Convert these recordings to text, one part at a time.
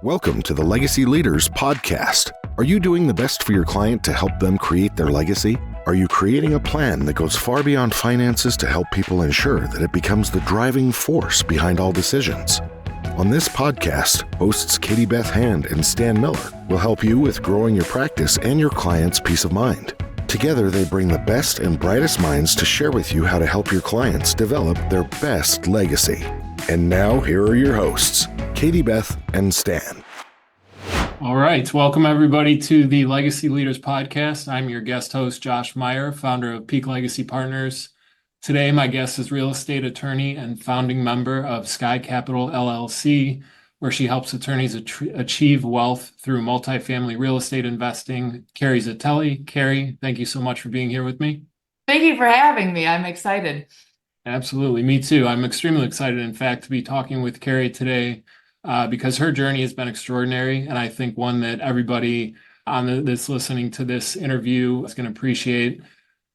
Welcome to the Legacy Leaders Podcast. Are you doing the best for your client to help them create their legacy? Are you creating a plan that goes far beyond finances to help people ensure that it becomes the driving force behind all decisions? On this podcast, hosts Katie Beth Hand and Stan Miller will help you with growing your practice and your clients' peace of mind. Together, they bring the best and brightest minds to share with you how to help your clients develop their best legacy. And now, here are your hosts, Katie Beth and Stan. All right. Welcome, everybody, to the Legacy Leaders Podcast. I'm your guest host, Josh Meyer, founder of Peak Legacy Partners. Today, my guest is real estate attorney and founding member of Sky Capital, LLC, where she helps attorneys achieve wealth through multifamily real estate investing. Carrie Zatelli. Carrie, thank you so much for being here with me. Thank you for having me. I'm excited. Absolutely. Me too. I'm extremely excited, in fact, to be talking with Carrie today because her journey has been extraordinary. And I think one that everybody that's listening to this interview is going to appreciate.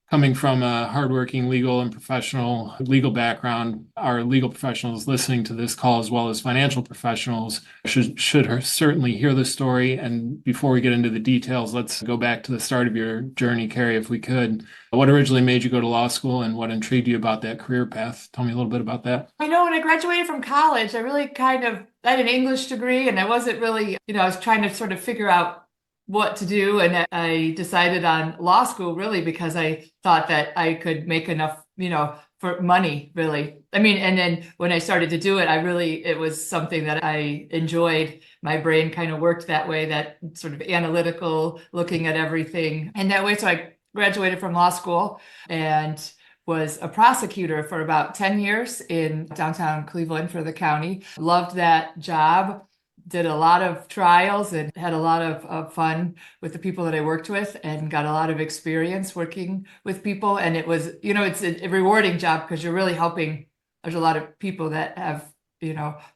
Coming from a hardworking legal and professional legal background, our legal professionals listening to this call, as well as financial professionals, should certainly hear the story. And before we get into the details, let's go back to the start of your journey, Carrie, if we could. What originally made you go to law school and what intrigued you about that career path? Tell me a little bit about that. When I graduated from college, I had an English degree, and I wasn't really, I was trying to sort of figure out what to do. And I decided on law school really because I thought that I could make enough, for money, really. And then when I started to do it, it was something that I enjoyed. My brain kind of worked that way, that sort of analytical, looking at everything. And that way, so I graduated from law school and was a prosecutor for about 10 years in downtown Cleveland for the county. Loved that job. Did a lot of trials and had a lot of fun with the people that I worked with and got a lot of experience working with people. And it was, it's a rewarding job because you're really helping. There's a lot of people that have,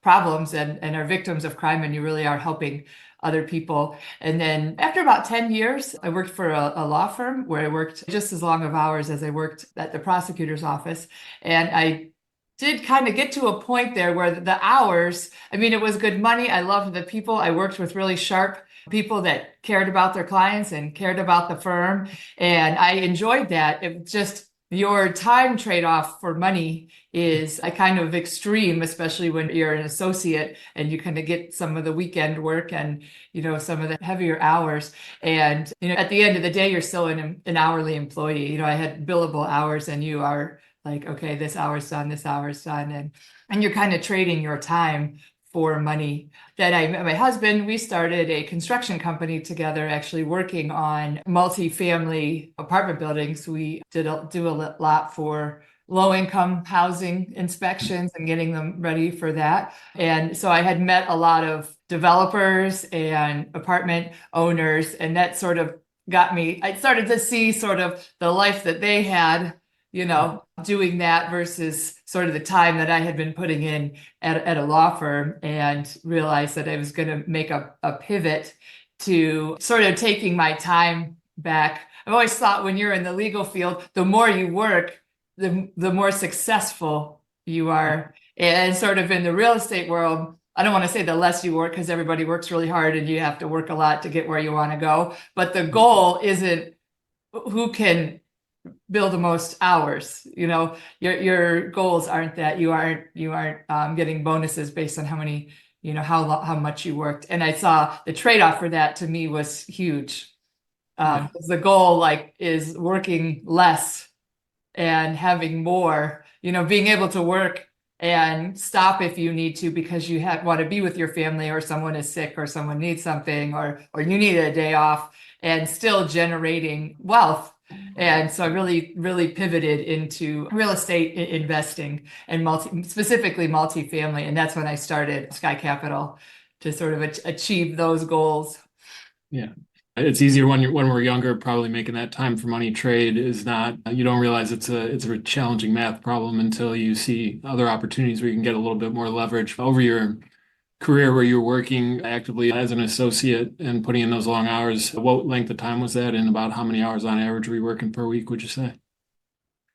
problems and are victims of crime, and you really are helping other people. And then after about 10 years, I worked for a law firm where I worked just as long of hours as I worked at the prosecutor's office. And I did kind of get to a point there where the hours, it was good money. I loved the people. I worked with really sharp people that cared about their clients and cared about the firm. And I enjoyed that. It just, your time trade-off for money is a kind of extreme, especially when you're an associate and you kind of get some of the weekend work and, some of the heavier hours. And, at the end of the day, you're still an hourly employee. I had billable hours, and you are like, okay, this hour's done, this hour's done. And you're kind of trading your time for money. Then I met my husband. We started a construction company together, actually working on multifamily apartment buildings. We do a lot for low-income housing inspections and getting them ready for that. And so I had met a lot of developers and apartment owners, and that sort of got me, I started to see sort of the life that they had, doing that versus sort of the time that I had been putting in at a law firm, and realized that I was going to make a pivot to sort of taking my time back. I've always thought when you're in the legal field, the more you work, the more successful you are. And sort of in the real estate world, I don't want to say the less you work, because everybody works really hard and you have to work a lot to get where you want to go. But the goal isn't who can bill the most hours. Your goals aren't that. You aren't getting bonuses based on how many, how much you worked. And I saw the trade-off for that, to me, was huge. The goal is working less and having more, being able to work and stop if you need to because you want to be with your family, or someone is sick, or someone needs something, or you need a day off, and still generating wealth. And so I really, really pivoted into real estate investing and specifically multifamily. And that's when I started Sky Capital to sort of achieve those goals. Yeah. It's easier when we're younger. Probably making that time for money trade is not, you don't realize it's a challenging math problem until you see other opportunities where you can get a little bit more leverage over your career, where you're working actively as an associate and putting in those long hours. What length of time was that, and about how many hours on average were you working per week, would you say?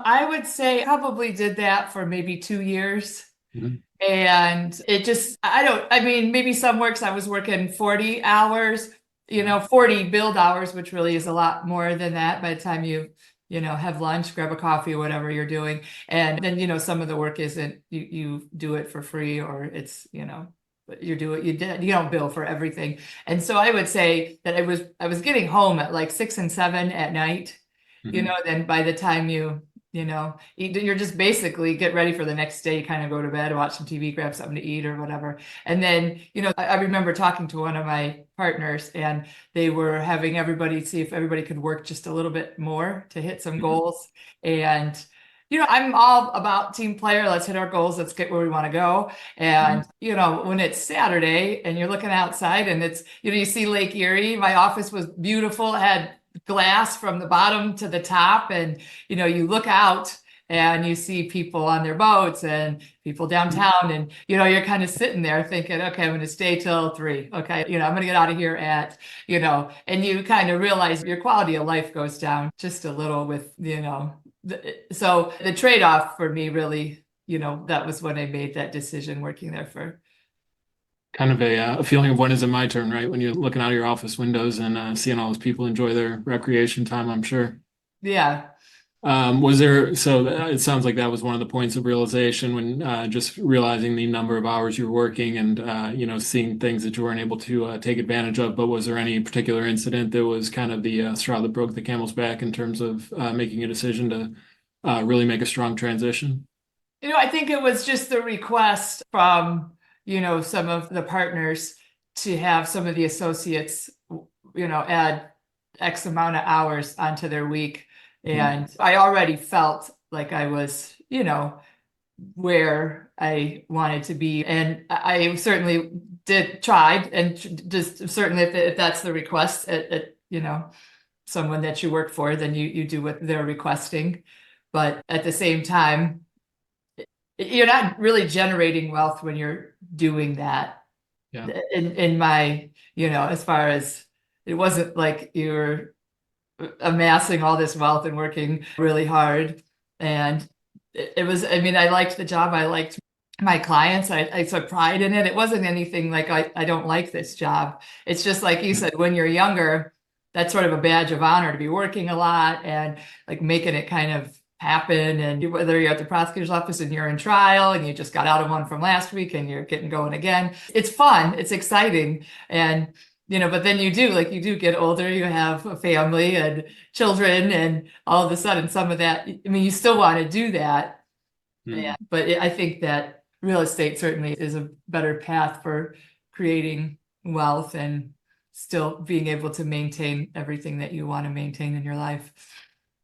I would say I probably did that for maybe 2 years. Mhm. And it just, I mean, maybe some works I was working 40 hours, 40 build hours, which really is a lot more than that by the time you have lunch, grab a coffee, or whatever you're doing. And then, some of the work isn't, you do it for free, or it's, you don't bill for everything. And so I would say that I was getting home at like 6 and 7 at night, then by the time you're just basically get ready for the next day, kind of go to bed, watch some TV, grab something to eat or whatever. And then, I remember talking to one of my partners, and they were having everybody see if everybody could work just a little bit more to hit some goals. And I'm all about team player. Let's hit our goals. Let's get where we want to go. And, when it's Saturday and you're looking outside and it's, you see Lake Erie, my office was beautiful, had glass from the bottom to the top. And, you look out and you see people on their boats and people downtown, and, you're kind of sitting there thinking, okay, I'm going to stay till 3. Okay. I'm going to get out of here at, and you kind of realize your quality of life goes down just a little with, so the trade-off for me really, that was when I made that decision working there for. Kind of a feeling of when is it my turn, right? When you're looking out of your office windows and seeing all those people enjoy their recreation time, I'm sure. Yeah. It sounds like that was one of the points of realization when just realizing the number of hours you're working and, seeing things that you weren't able to take advantage of. But was there any particular incident that was kind of the straw that broke the camel's back in terms of making a decision to really make a strong transition? I think it was just the request from, some of the partners to have some of the associates, add X amount of hours onto their week. And I already felt like I was, where I wanted to be. And I certainly tried, and just certainly if that's the request at someone that you work for, then you do what they're requesting. But at the same time, you're not really generating wealth when you're doing that. Yeah. In my, as far as it wasn't like you're amassing all this wealth and working really hard. And it was, I mean, I liked the job. I liked my clients. I took pride in it. It wasn't anything like I don't like this job. It's just like you said, when you're younger, that's sort of a badge of honor to be working a lot and like making it kind of happen. And whether you're at the prosecutor's office and you're in trial and you just got out of one from last week and you're getting going again, it's fun, it's exciting. And but then you do get older, you have a family and children, and all of a sudden some of that, I mean, you still want to do that. Yeah, but I think that real estate certainly is a better path for creating wealth and still being able to maintain everything that you want to maintain in your life.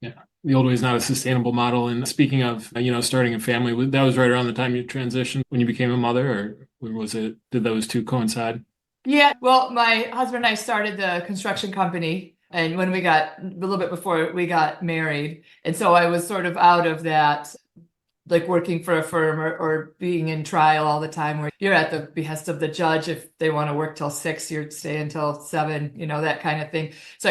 Yeah. The old way is not a sustainable model. And speaking of, starting a family, that was right around the time you transitioned when you became a mother, or did those two coincide? Yeah, well, my husband and I started the construction company, and when we got a little bit before we got married. And so I was sort of out of that, like working for a firm or being in trial all the time where you're at the behest of the judge. If they want to work till 6, you're staying until 7, that kind of thing. So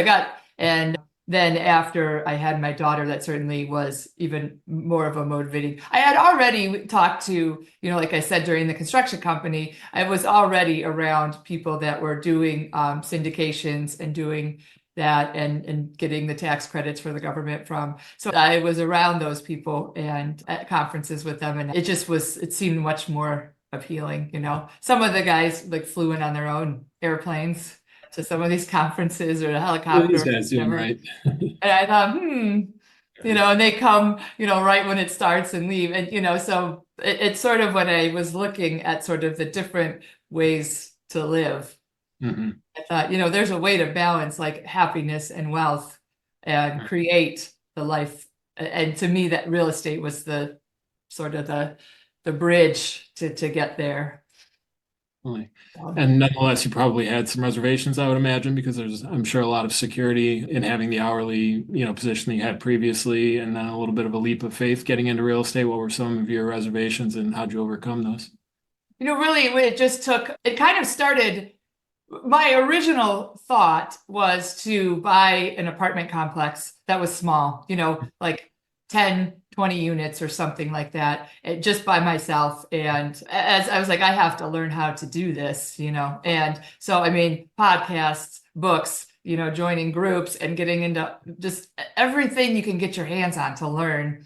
and then after I had my daughter, that certainly was even more of a motivating. I had already talked to, like I said, during the construction company, I was already around people that were doing syndications and doing that and getting the tax credits for the government from. So I was around those people and at conferences with them. And it seemed much more appealing. Some of the guys like flew in on their own airplanes to some of these conferences or a helicopter. These guys doing right. And I thought, and they come, right when it starts and leave. And, so it's sort of when I was looking at sort of the different ways to live. I thought, there's a way to balance like happiness and wealth and create the life. And to me, that real estate was the sort of the bridge to get there. And nonetheless, you probably had some reservations, I would imagine, because there's, I'm sure, a lot of security in having the hourly, position that you had previously, and then a little bit of a leap of faith getting into real estate. What were some of your reservations and how'd you overcome those? Really, it kind of started, my original thought was to buy an apartment complex that was small, like 10, 20 units or something like that, just by myself. And as I was like, I have to learn how to do this, And so, I mean, podcasts, books, joining groups and getting into just everything you can get your hands on to learn,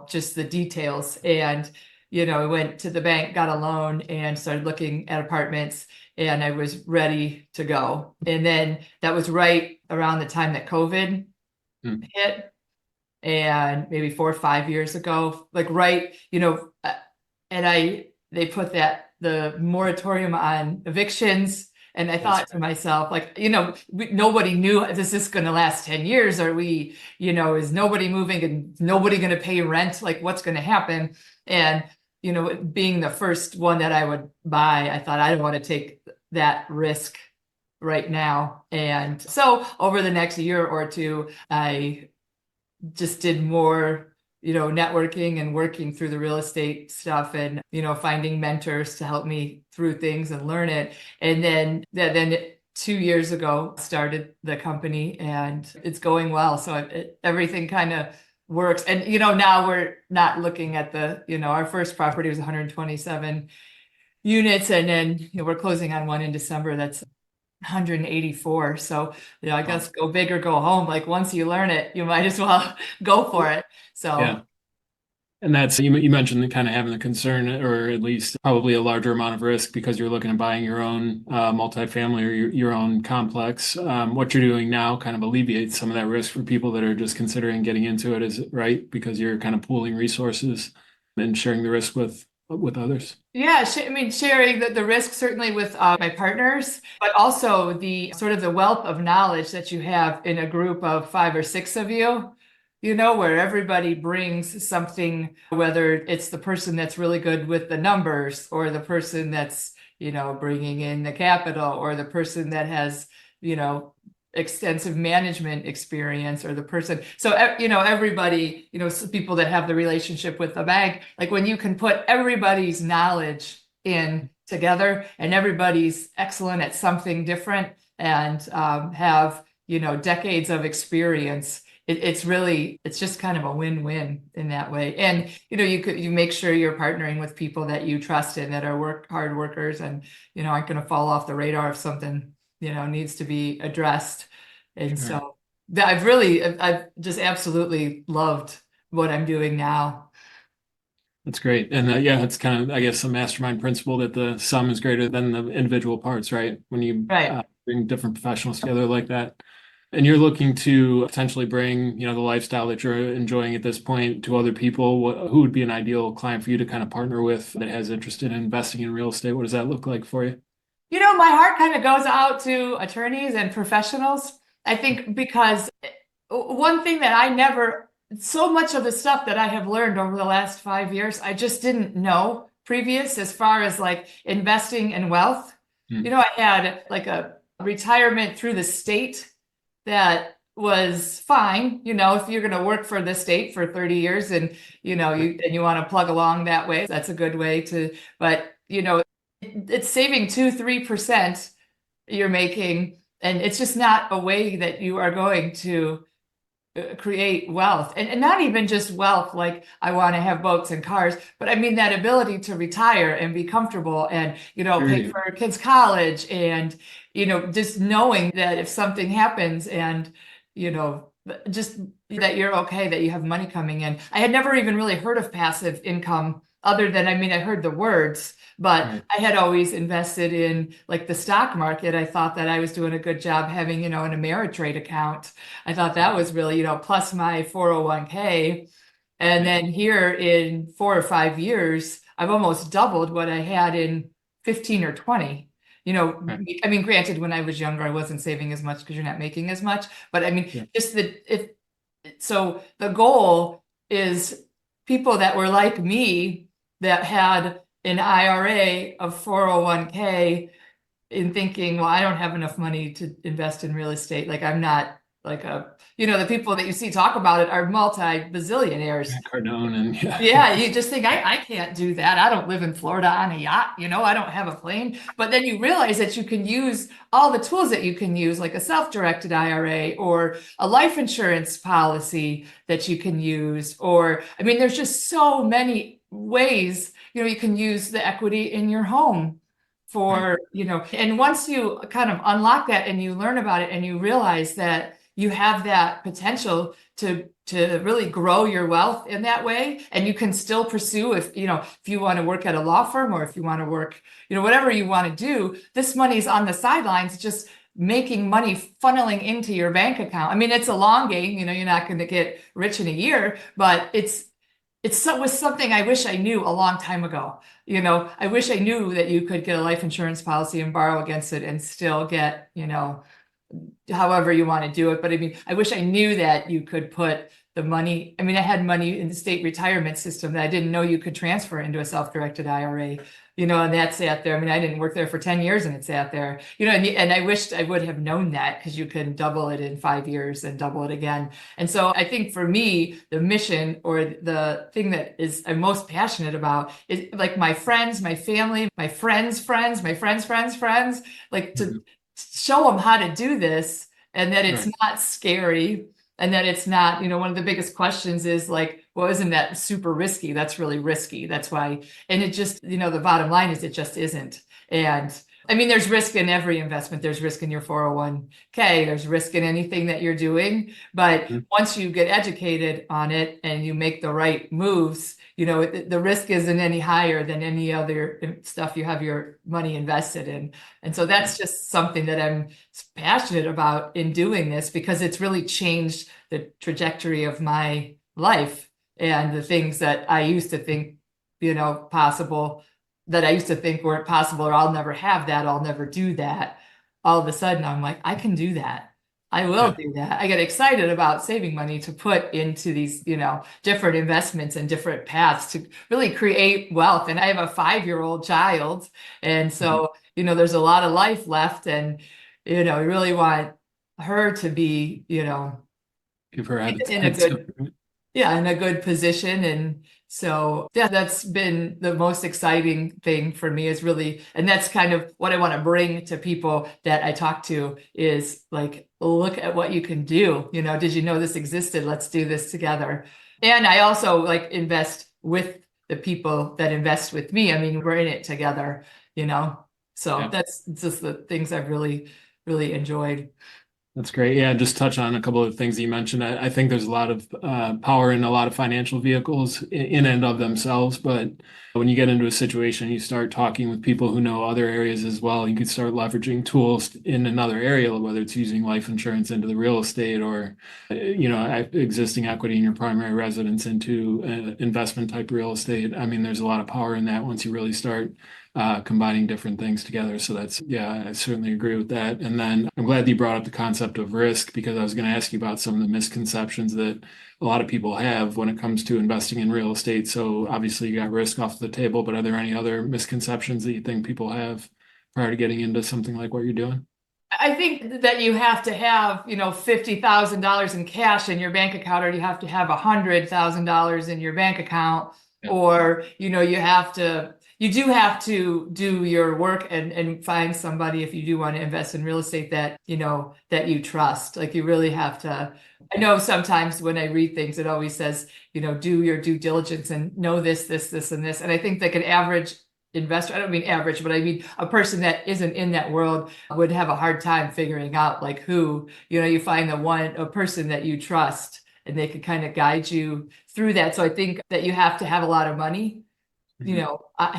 just the details. And, I went to the bank, got a loan, and started looking at apartments, and I was ready to go. And then that was right around the time that COVID hit, and maybe 4 or 5 years ago, like right, and they put the moratorium on evictions. And I thought to myself, like, nobody knew, is this going to last 10 years? Are we, is nobody moving and nobody going to pay rent? Like, what's going to happen? And, being the first one that I would buy, I thought I don't want to take that risk right now. And so over the next year or two, I just did more, networking and working through the real estate stuff, and, finding mentors to help me through things and learn it. And then 2 years ago, started the company, and it's going well. So everything kind of works. And, now we're not looking at our first property was 127 units. And then, we're closing on one in December that's 184. So, I guess go big or go home. Like, once you learn it, you might as well go for it. So, yeah. And that's, you mentioned kind of having the concern, or at least probably a larger amount of risk, because you're looking at buying your own multifamily or your own complex. What you're doing now kind of alleviates some of that risk for people that are just considering getting into it, is it right? Because you're kind of pooling resources and sharing the risk with others. Yeah, I mean, sharing the risk certainly with my partners, but also the sort of the wealth of knowledge that you have in a group of 5 or 6 of you, where everybody brings something, whether it's the person that's really good with the numbers, or the person that's, bringing in the capital, or the person that has, extensive management experience, or the person. So, everybody, people that have the relationship with the bank, like when you can put everybody's knowledge in together, and everybody's excellent at something different, and have, decades of experience, it's just kind of a win-win in that way. And, you make sure you're partnering with people that you trust and that are hard workers, and, aren't going to fall off the radar if something, needs to be addressed. And so I've just absolutely loved what I'm doing now. That's great. And yeah, it's kind of, I guess, a mastermind principle that the sum is greater than the individual parts, right? When you bring different professionals together like that. And you're looking to potentially bring, the lifestyle that you're enjoying at this point to other people. Who would be an ideal client for you to kind of partner with that has interest in investing in real estate? What does that look like for you? My heart kind of goes out to attorneys and professionals. I think because one thing that so much of the stuff that I have learned over the last 5 years, I just didn't know previous, as far as like investing in wealth. I had like a retirement through the state that was fine. If you're going to work for the state for 30 years and, you want to plug along that way, that's a good way to, but, it's saving 2-3% you're making. And it's just not a way that you are going to create wealth, and not even just wealth, like I want to have boats and cars, but I mean that ability to retire and be comfortable, and, pay for kids' college, and, just knowing that if something happens, and, just that you're okay, that you have money coming in. I had never even really heard of passive income, other than, I heard the words, but I had always invested in like the stock market. I thought that I was doing a good job having, an Ameritrade account. I thought that was really, plus my 401k. And then here in 4 or 5 years, I've almost doubled what I had in 15 or 20. Granted, when I was younger, I wasn't saving as much because you're not making as much. But just so the goal is people that were like me, that had an IRA of 401k, in thinking, well, I don't have enough money to invest in real estate. Like, I'm not the people that you see talk about it are multi-bazillionaires. Cardone and Yeah, you just think, I can't do that. I don't live in Florida on a yacht, I don't have a plane. But then you realize that you can use all the tools that you can use, like a self-directed IRA or a life insurance policy that you can use. Or, I mean, there's just so many ways, you can use the equity in your home for, and once you kind of unlock that and you learn about it and you realize that you have that potential to really grow your wealth in that way, and you can still pursue if you want to work at a law firm, or if you want to work, whatever you want to do, this money's on the sidelines, just making money funneling into your bank account. I mean, it's a long game, you're not going to get rich in a year, but it was something I wish I knew a long time ago. I wish I knew that you could get a life insurance policy and borrow against it and still get, however you want to do it. But I mean, I wish I knew that you could put the money. I mean, I had money in the state retirement system that I didn't know you could transfer into a self-directed IRA, and that sat there. I mean, I didn't work there for 10 years and it sat there, and I wished I would have known that, because you can double it in 5 years and double it again. And so I think for me, the mission, or the thing that I'm most passionate about, is like my friends, my family, my friends' friends, my friends' friends, like to show them how to do this, and that it's not scary, and that it's not, one of the biggest questions is like, well, isn't that super risky? That's really risky. That's why. And it just, the bottom line is it just isn't. And I mean, there's risk in every investment. There's risk in your 401k. There's risk in anything that you're doing. But once you get educated on it and you make the right moves, the risk isn't any higher than any other stuff you have your money invested in. And so that's just something that I'm passionate about in doing this, because it's really changed the trajectory of my life, and the things that I used to think, possible, that I used to think weren't possible, or I'll never have that, I'll never do that. All of a sudden, I'm like, I can do that. I will do that. I get excited about saving money to put into these, different investments and different paths to really create wealth. And I have a 5-year-old child. And so, there's a lot of life left. And, I really want her to be, give her in a good position. And so that's been the most exciting thing for me, is really, and that's kind of what I want to bring to people that I talk to, is like, look at what you can do. Did you know this existed? Let's do this together. And I also like invest with the people that invest with me. I mean, we're in it together, so that's just the things I've really, really enjoyed. That's great. Yeah, just touch on a couple of things that you mentioned. I think there's a lot of power in a lot of financial vehicles in and of themselves. But when you get into a situation, you start talking with people who know other areas as well. You can start leveraging tools in another area, whether it's using life insurance into the real estate, or, existing equity in your primary residence into investment type real estate. I mean, there's a lot of power in that once you really start combining different things together. So I certainly agree with that. And then I'm glad that you brought up the concept of risk, because I was going to ask you about some of the misconceptions that a lot of people have when it comes to investing in real estate. So obviously you got risk off the table, but are there any other misconceptions that you think people have prior to getting into something like what you're doing? I think that you have to have, $50,000 in cash in your bank account, or you have to have $100,000 in your bank account, or, you do have to do your work and find somebody, if you do want to invest in real estate, that, that you trust. Like, you really have to. I know sometimes when I read things, it always says, do your due diligence and know this, and this. And I think like an average investor, I don't mean average, but I mean a person that isn't in that world would have a hard time figuring out like who, you find a person that you trust, and they can kind of guide you through that. So I think that you have to have a lot of money,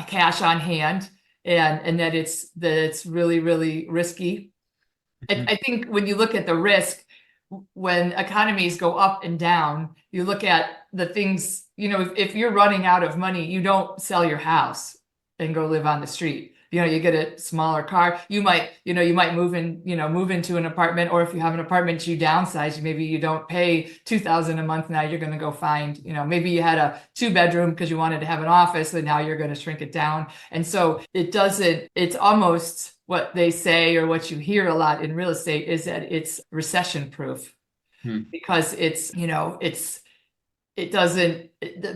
cash on hand, and that it's really, really risky. I think when you look at the risk, when economies go up and down, you look at the things, if you're running out of money, you don't sell your house and go live on the street. You get a smaller car. You might move into an apartment, or if you have an apartment, you downsize. Maybe you don't pay $2,000 a month. Now you're going to go find, maybe you had a 2-bedroom because you wanted to have an office, and now you're going to shrink it down. And so it's almost what they say, or what you hear a lot in real estate, is that it's recession proof. because the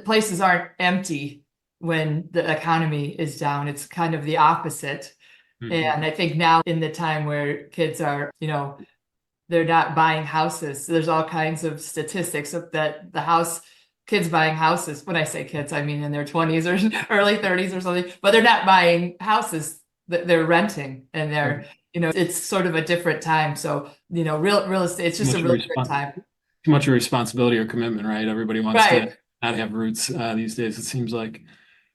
places aren't empty when the economy is down. It's kind of the opposite. And I think now in the time where kids are, they're not buying houses. There's all kinds of statistics of that kids buying houses. When I say kids, I mean in their 20s or early 30s or something, but they're not buying houses. They're renting, and it's sort of a different time. So, real estate, it's just a really good time. Too much of responsibility or commitment, right? Everybody wants Right. to not have roots these days, it seems like.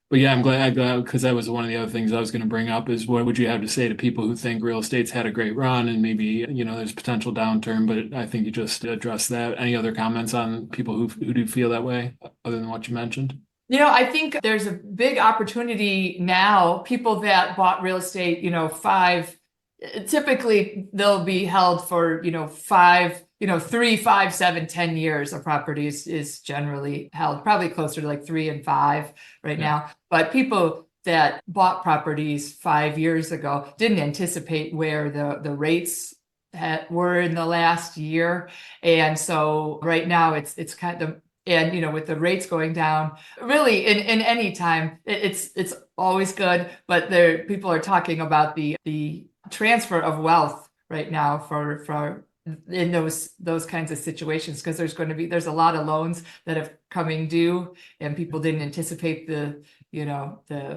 But yeah, I'm glad because that was one of the other things I was going to bring up is what would you have to say to people who think real estate's had a great run and maybe, there's potential downturn, but I think you just addressed that. Any other comments on people who do feel that way other than what you mentioned? I think there's a big opportunity now. People that bought real estate, typically they'll be held for, 3, 5, 7, 10 years. A property is generally held, probably closer to like 3 and 5 right now. But people that bought properties 5 years ago didn't anticipate where the rates were in the last year. And so right now it's kind of, and with the rates going down, really in any time, it's always good. But people are talking about the transfer of wealth right now for in those kinds of situations, because there's a lot of loans that have coming due, and people didn't anticipate the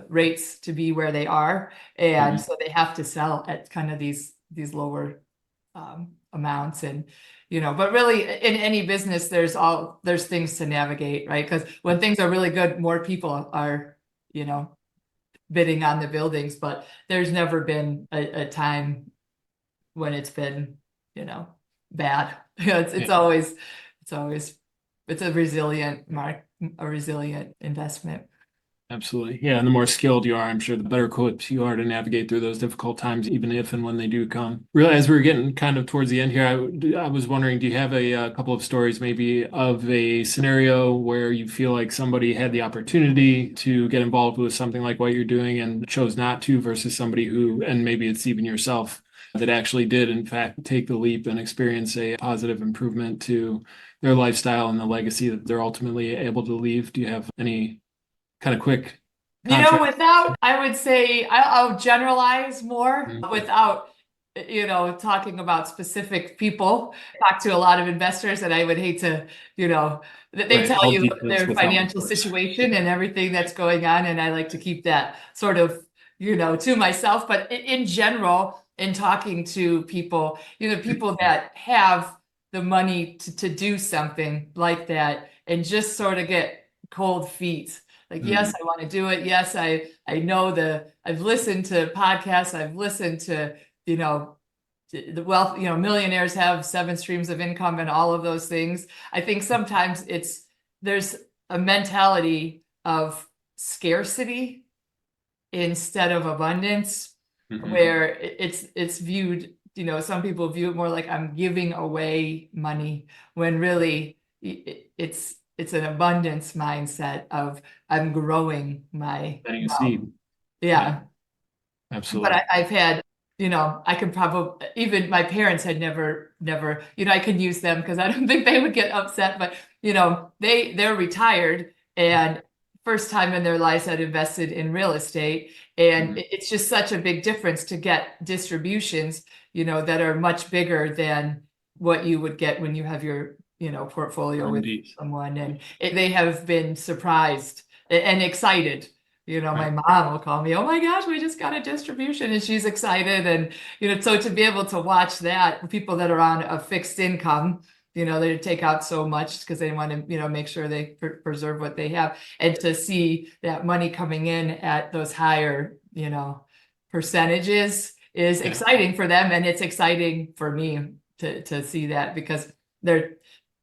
rates to be where they are, and so they have to sell at kind of these lower amounts. And but really in any business there's things to navigate, right? Because when things are really good, more people are bidding on the buildings, but there's never been a time when it's been bad. It's always a resilient investment. Absolutely. Yeah. And the more skilled you are, I'm sure the better equipped you are to navigate through those difficult times, even if and when they do come. Really, as we're getting kind of towards the end here, I was wondering, do you have a couple of stories maybe of a scenario where you feel like somebody had the opportunity to get involved with something like what you're doing and chose not to, versus somebody who, and maybe it's even yourself, that actually did, in fact, take the leap and experience a positive improvement to their lifestyle and the legacy that they're ultimately able to leave? Do you have any kind of quick I would say I'll generalize more without talking about specific people. I talk to a lot of investors, and I would hate to they tell you their financial situation and everything that's going on, and I like to keep that sort of to myself. But in general, in talking to people, people that have the money to do something like that and just sort of get cold feet. Like, yes, I want to do it. Yes, I know I've listened to podcasts. I've listened to, the wealth, millionaires have 7 streams of income and all of those things. I think sometimes there's a mentality of scarcity instead of abundance, where it's viewed, some people view it more like I'm giving away money, when really it's an abundance mindset of I'm growing my seed. Yeah. Absolutely. But I've had, I could probably, even my parents had never, I could use them because I don't think they would get upset, but they're retired, and first time in their lives had invested in real estate. And it's just such a big difference to get distributions, that are much bigger than what you would get when you have your portfolio with someone. And they have been surprised and excited. My mom will call me, oh my gosh, we just got a distribution, and she's excited. And, so to be able to watch that, people that are on a fixed income, they take out so much because they want to, make sure they preserve what they have, and to see that money coming in at those higher, percentages is exciting for them. And it's exciting for me to see that, because they're,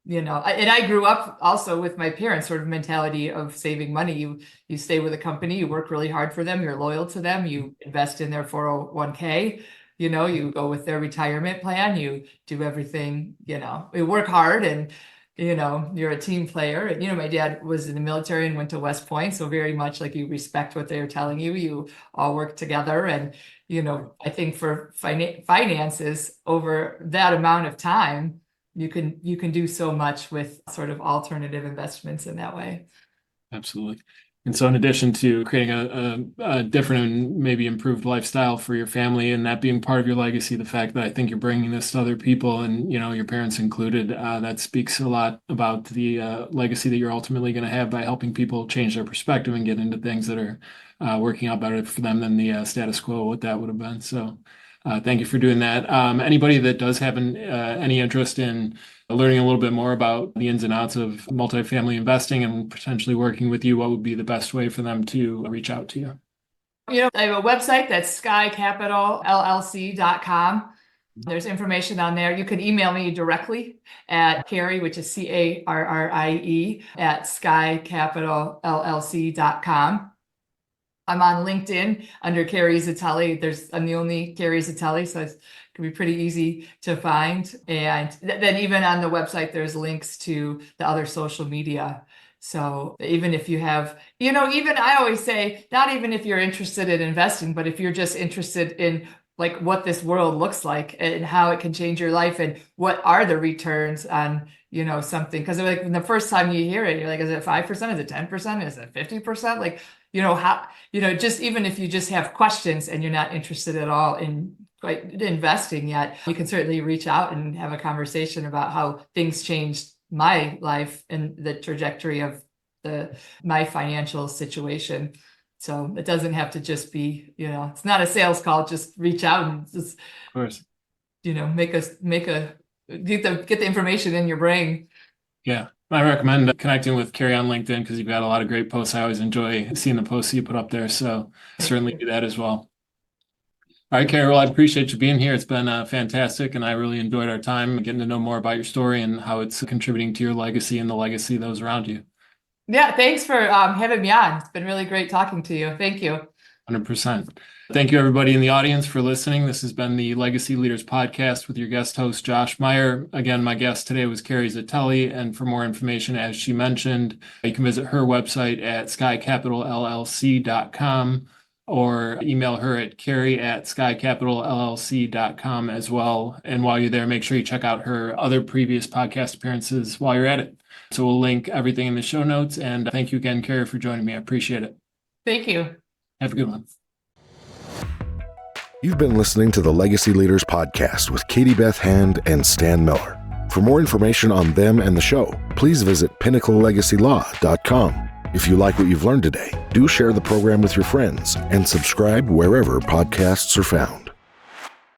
and I grew up also with my parents' sort of mentality of saving money. You stay with a company, you work really hard for them, you're loyal to them, you invest in their 401k, you go with their retirement plan, you do everything, you work hard, and, you're a team player. And, my dad was in the military and went to West Point. So very much like you respect what they're telling you, you all work together. And, I think for finances over that amount of time, you can do so much with sort of alternative investments in that way. Absolutely. And so in addition to creating a different and maybe improved lifestyle for your family and that being part of your legacy, the fact that I think you're bringing this to other people and, your parents included, that speaks a lot about the legacy that you're ultimately going to have by helping people change their perspective and get into things that are working out better for them than the status quo, what that would have been. So thank you for doing that. Anybody that does have any interest in learning a little bit more about the ins and outs of multifamily investing and potentially working with you, what would be the best way for them to reach out to you? I have a website that's skycapitalllc.com. There's information on there. You can email me directly at Carrie, which is Carrie at skycapitalllc.com. I'm on LinkedIn under Carrie Zatelli. I'm the only Carrie Zatelli, so it can be pretty easy to find. And then even on the website, there's links to the other social media. So even if you have, even I always say, not even if you're interested in investing, but if you're just interested in like what this world looks like and how it can change your life and what are the returns on, something. Because like when the first time you hear it, you're like, is it 5%? Is it 10%? Is it 50%? Like, just even if you just have questions and you're not interested at all in investing yet, you can certainly reach out and have a conversation about how things changed my life and the trajectory of my financial situation. So it doesn't have to just be, it's not a sales call. Just reach out and just, of course, get the information in your brain. Yeah. I recommend connecting with Carrie on LinkedIn because you've got a lot of great posts. I always enjoy seeing the posts you put up there. So certainly do that as well. All right, Carrie, well, I appreciate you being here. It's been fantastic, and I really enjoyed our time getting to know more about your story and how it's contributing to your legacy and the legacy of those around you. Yeah, thanks for having me on. It's been really great talking to you. Thank you. 100%. Thank you, everybody in the audience, for listening. This has been the Legacy Leaders Podcast with your guest host, Josh Meyer. Again, my guest today was Carrie Zatelli, and for more information, as she mentioned, you can visit her website at skycapitalllc.com or email her at Carrie at skycapitalllc.com as well. And while you're there, make sure you check out her other previous podcast appearances while you're at it. So we'll link everything in the show notes. And thank you again, Carrie, for joining me. I appreciate it. Thank you. Have a good one. You've been listening to the Legacy Leaders Podcast with Katie Beth Hand and Stan Miller. For more information on them and the show, please visit pinnaclelegacylaw.com. If you like what you've learned today, do share the program with your friends and subscribe wherever podcasts are found.